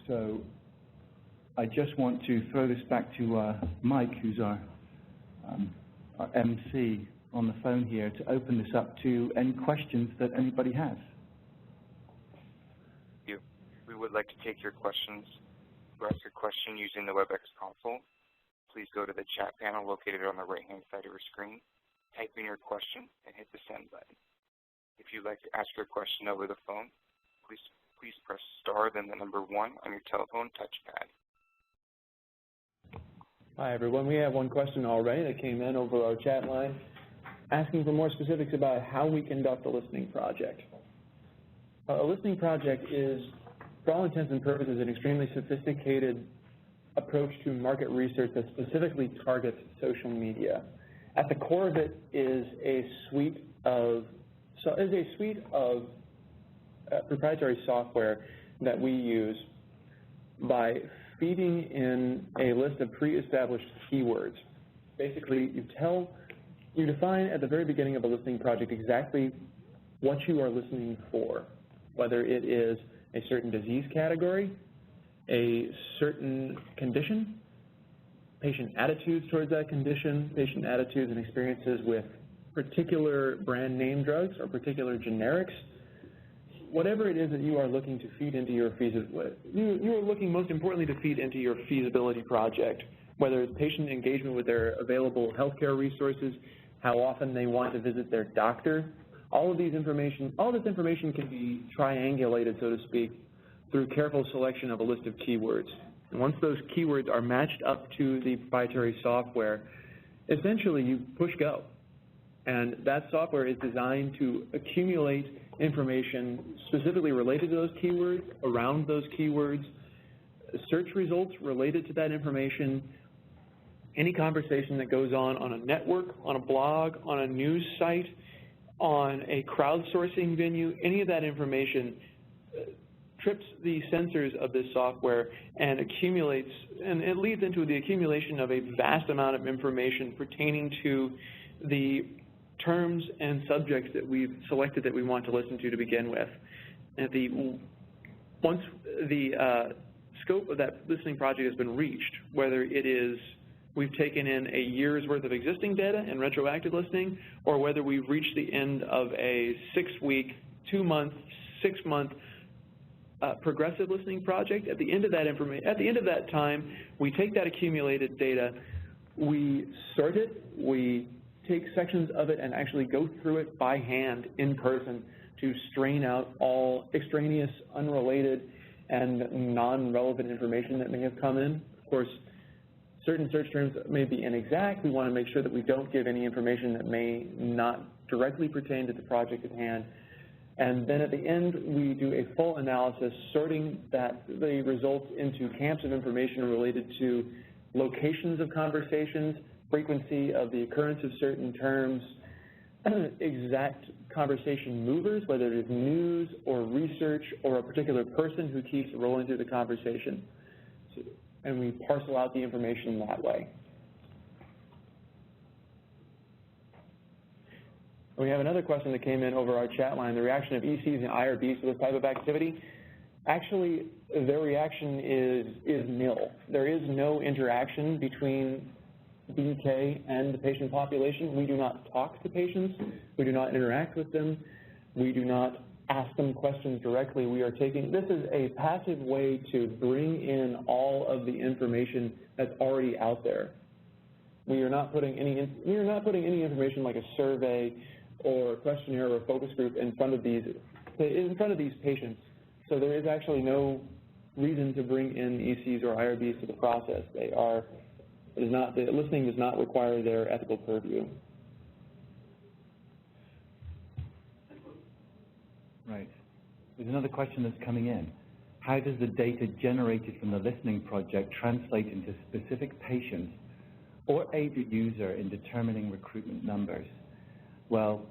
So I just want to throw this back to Mike, who's our MC on the phone here, to open this up to any questions that anybody has. We would like to take your questions. To ask a question using the WebEx console, please go to the chat panel located on the right-hand side of your screen, type in your question, and hit the send button. If you'd like to ask your question over the phone, please press star, then the number 1 on your telephone touchpad. Hi, everyone. We have one question already that came in over our chat line, asking for more specifics about how we conduct a listening project. A listening project is, for all intents and purposes, an extremely sophisticated approach to market research that specifically targets social media. At the core of it is a suite of proprietary software that we use by feeding in a list of pre-established keywords. Basically, you define at the very beginning of a listening project exactly what you are listening for, whether it is a certain disease category, a certain condition, patient attitudes towards that condition, patient attitudes and experiences with particular brand name drugs or particular generics. Whatever it is that you are looking to feed into your feasibility, you are looking most importantly to feed into your feasibility project, whether it's patient engagement with their available healthcare resources, how often they want to visit their doctor. All this information can be triangulated, so to speak, through careful selection of a list of keywords. And once those keywords are matched up to the proprietary software, essentially you push go. And that software is designed to accumulate information specifically related to those keywords, around those keywords, search results related to that information, any conversation that goes on a network, on a blog, on a news site, on a crowdsourcing venue, any of that information trips the sensors of this software and accumulates, and it leads into the accumulation of a vast amount of information pertaining to the terms and subjects that we've selected that we want to listen to begin with. And once the scope of that listening project has been reached, whether it is we've taken in a year's worth of existing data and retroactive listening, or whether we've reached the end of a 6-week, 2-month, 6-month progressive listening project, at the end of that time, we take that accumulated data, we sort it, we take sections of it and actually go through it by hand in person to strain out all extraneous, unrelated, and non-relevant information that may have come in. Of course, certain search terms may be inexact. We want to make sure that we don't give any information that may not directly pertain to the project at hand. And then at the end, we do a full analysis, sorting the results into camps of information related to locations of conversations, frequency of the occurrence of certain terms, exact conversation movers, whether it is news or research or a particular person who keeps rolling through the conversation. And we parcel out the information that way. We have another question that came in over our chat line, the reaction of ECs and IRBs to this type of activity. Actually, their reaction is nil. There is no interaction between BK and the patient population. We do not talk to patients. We do not interact with them. We do not ask them questions directly. This is a passive way to bring in all of the information that's already out there. We are not putting any information like a survey or a questionnaire or a focus group in front of these patients. So there is actually no reason to bring in ECs or IRBs to the process. The listening does not require their ethical purview. Right. There's another question that's coming in. How does the data generated from the listening project translate into specific patients or aid the user in determining recruitment numbers? Well,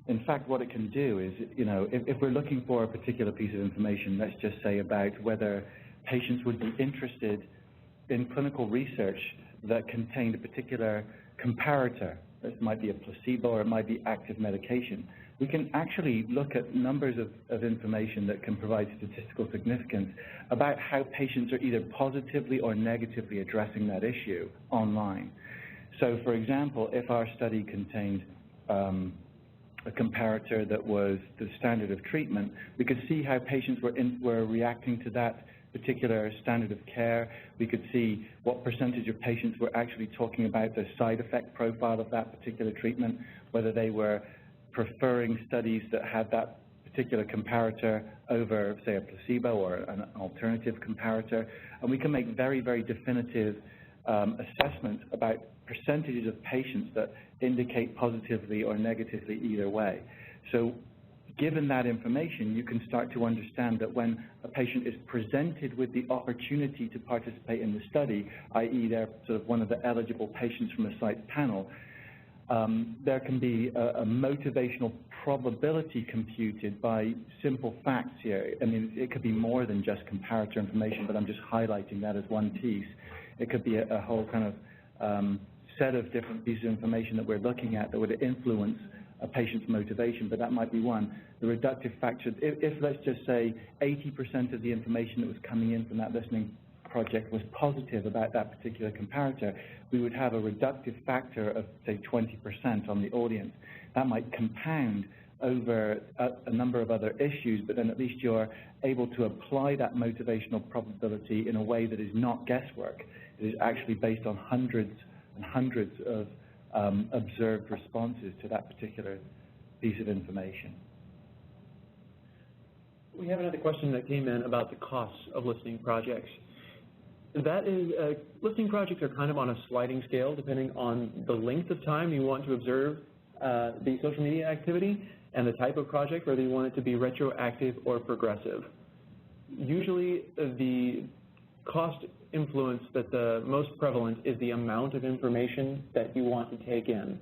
in fact, what it can do is, if we're looking for a particular piece of information, let's just say about whether patients would be interested in clinical research that contained a particular comparator. This might be a placebo or it might be active medication. we can actually look at numbers of information that can provide statistical significance about how patients are either positively or negatively addressing that issue online. So, for example, if our study contained a comparator that was the standard of treatment, we could see how patients were reacting to that particular standard of care. We could see what percentage of patients were actually talking about the side effect profile of that particular treatment, whether they were preferring studies that had that particular comparator over, say, a placebo or an alternative comparator. And we can make very, very definitive assessments about percentages of patients that indicate positively or negatively either way. So given that information, you can start to understand that when a patient is presented with the opportunity to participate in the study, i.e. they're sort of one of the eligible patients from a site panel, there can be a motivational probability computed by simple facts here. I mean, it could be more than just comparator information, but I'm just highlighting that as one piece. It could be a whole kind of set of different pieces of information that we're looking at that would influence a patient's motivation, but that might be one. The reductive factor, if let's just say 80% of the information that was coming in from that listening project was positive about that particular comparator, we would have a reductive factor of, say, 20% on the audience. That might compound over a number of other issues, but then at least you're able to apply that motivational probability in a way that is not guesswork. It is actually based on hundreds and hundreds of observed responses to that particular piece of information. We have another question that came in about the costs of listening projects. That is, listening projects are kind of on a sliding scale depending on the length of time you want to observe the social media activity and the type of project, whether you want it to be retroactive or progressive. Usually the cost influence that's the most prevalent is the amount of information that you want to take in.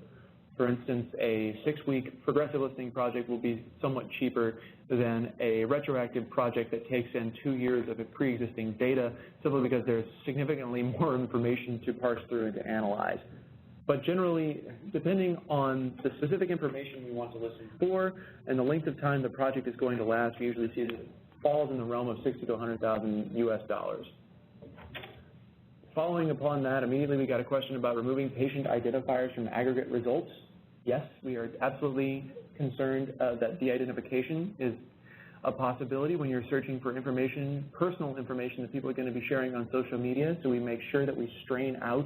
For instance, a 6-week progressive listening project will be somewhat cheaper than a retroactive project that takes in 2 years of pre-existing data, simply because there's significantly more information to parse through and to analyze. But generally, depending on the specific information we want to listen for and the length of time the project is going to last, we usually see that it falls in the realm of $60,000 to $100,000 US. Following upon that, immediately we got a question about removing patient identifiers from aggregate results. Yes, we are absolutely concerned that de-identification is a possibility when you're searching for information, personal information that people are going to be sharing on social media, so we make sure that we strain out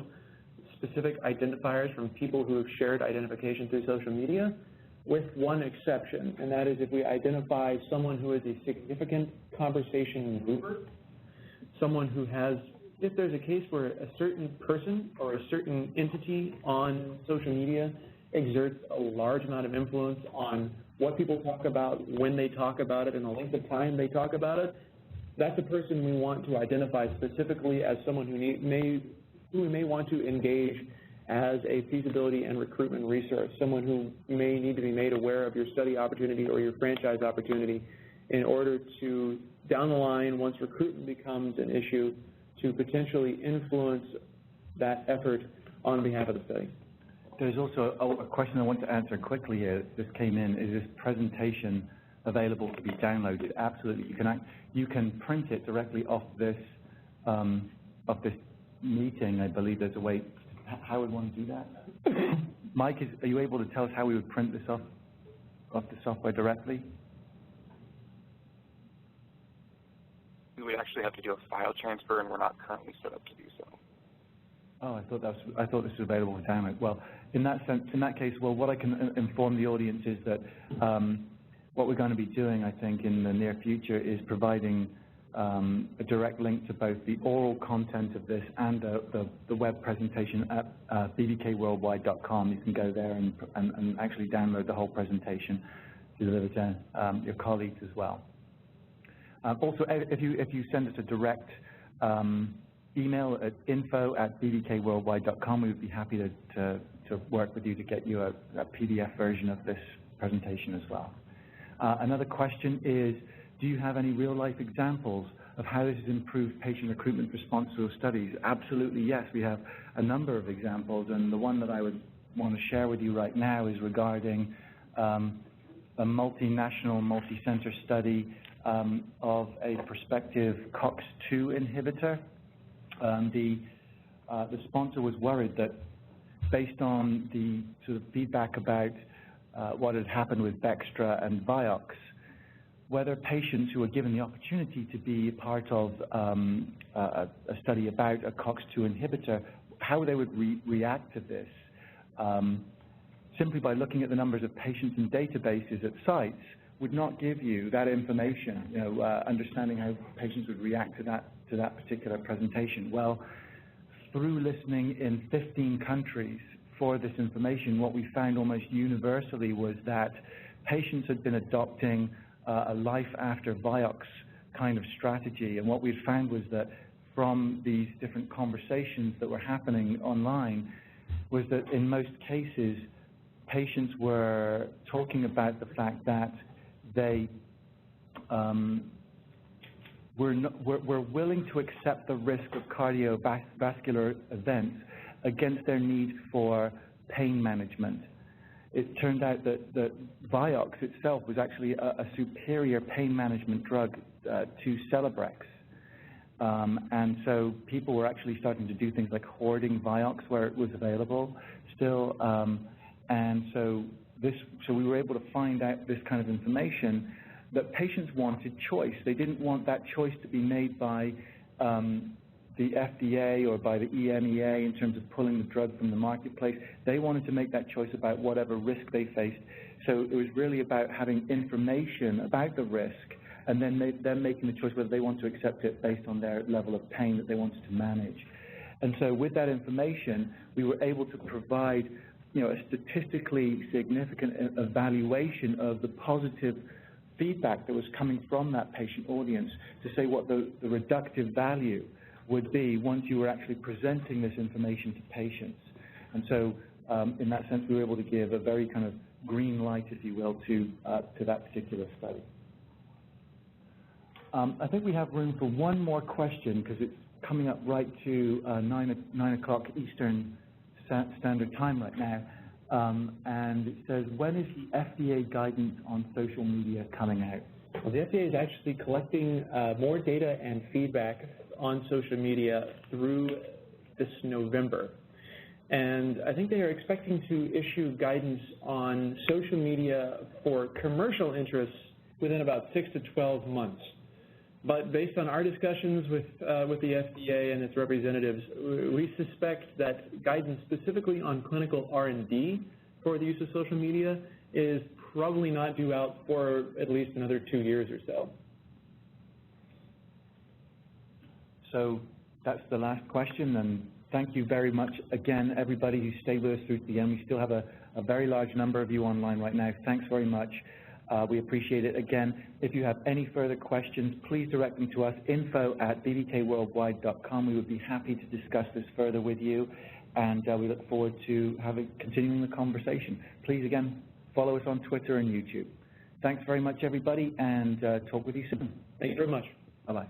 specific identifiers from people who have shared identification through social media, with one exception, and that is if we identify someone who is a significant conversation mover, someone who has, if there's a case where a certain person or a certain entity on social media exerts a large amount of influence on what people talk about, when they talk about it, and the length of time they talk about it, that's a person we want to identify specifically as someone who we may want to engage as a feasibility and recruitment resource, someone who may need to be made aware of your study opportunity or your franchise opportunity in order to, down the line, once recruitment becomes an issue, to potentially influence that effort on behalf of the study. There's also a question I want to answer quickly here. This came in. Is this presentation available to be downloaded? Absolutely. You can print it directly off this meeting. I believe there's a way. How would one do that? Mike, are you able to tell us how we would print this off the software directly? We would actually have to do a file transfer, and we're not currently set up to do so. Oh, I thought this was available for download. Well, in that case, well, what I can inform the audience is that what we're going to be doing, I think, in the near future is providing a direct link to both the oral content of this and the web presentation at bbkworldwide.com. You can go there and actually download the whole presentation to deliver to your colleagues as well. Also, if you send us a direct email at info@bbkworldwide.com, we would be happy to work with you to get you a PDF version of this presentation as well. Another question is, do you have any real-life examples of how this has improved patient recruitment response to studies? Absolutely, yes. We have a number of examples, and the one that I would want to share with you right now is regarding a multinational, multi-center study of a prospective COX-2 inhibitor. The sponsor was worried that based on the sort of feedback about what had happened with Bextra and Vioxx, whether patients who were given the opportunity to be part of a study about a COX-2 inhibitor, how they would react to this. Simply by looking at the numbers of patients in databases at sites would not give you that information, understanding how patients would react to that particular presentation. Well, through listening in 15 countries for this information, what we found almost universally was that patients had been adopting a life after Vioxx kind of strategy. And what we found was that from these different conversations that were happening online was that in most cases, patients were talking about the fact that they were willing to accept the risk of cardiovascular events against their need for pain management. It turned out that Vioxx itself was actually a superior pain management drug to Celebrex. And so people were actually starting to do things like hoarding Vioxx where it was available still. And so we were able to find out this kind of information, that patients wanted choice. They didn't want that choice to be made by the FDA or by the EMEA in terms of pulling the drug from the marketplace. They wanted to make that choice about whatever risk they faced. So it was really about having information about the risk and then making the choice whether they want to accept it based on their level of pain that they wanted to manage. And so with that information, we were able to provide a statistically significant evaluation of the positive feedback that was coming from that patient audience to say what the reductive value would be once you were actually presenting this information to patients. And so in that sense, we were able to give a very kind of green light, if you will, to that particular study. I think we have room for one more question because it's coming up right to 9 o'clock Eastern Standard Time right now. And it says, when is the FDA guidance on social media coming out? Well, the FDA is actually collecting more data and feedback on social media through this November. And I think they are expecting to issue guidance on social media for commercial interests within about 6 to 12 months. But based on our discussions with the FDA and its representatives, we suspect that guidance specifically on clinical R&D for the use of social media is probably not due out for at least another 2 years or so. So that's the last question, and thank you very much again, everybody who stayed with us through to the end. We still have a very large number of you online right now. Thanks very much. We appreciate it. Again, if you have any further questions, please direct them to us, info@bdkworldwide.com. We would be happy to discuss this further with you, and we look forward to continuing the conversation. Please, again, follow us on Twitter and YouTube. Thanks very much, everybody, and talk with you soon. Thank you very much. Bye-bye.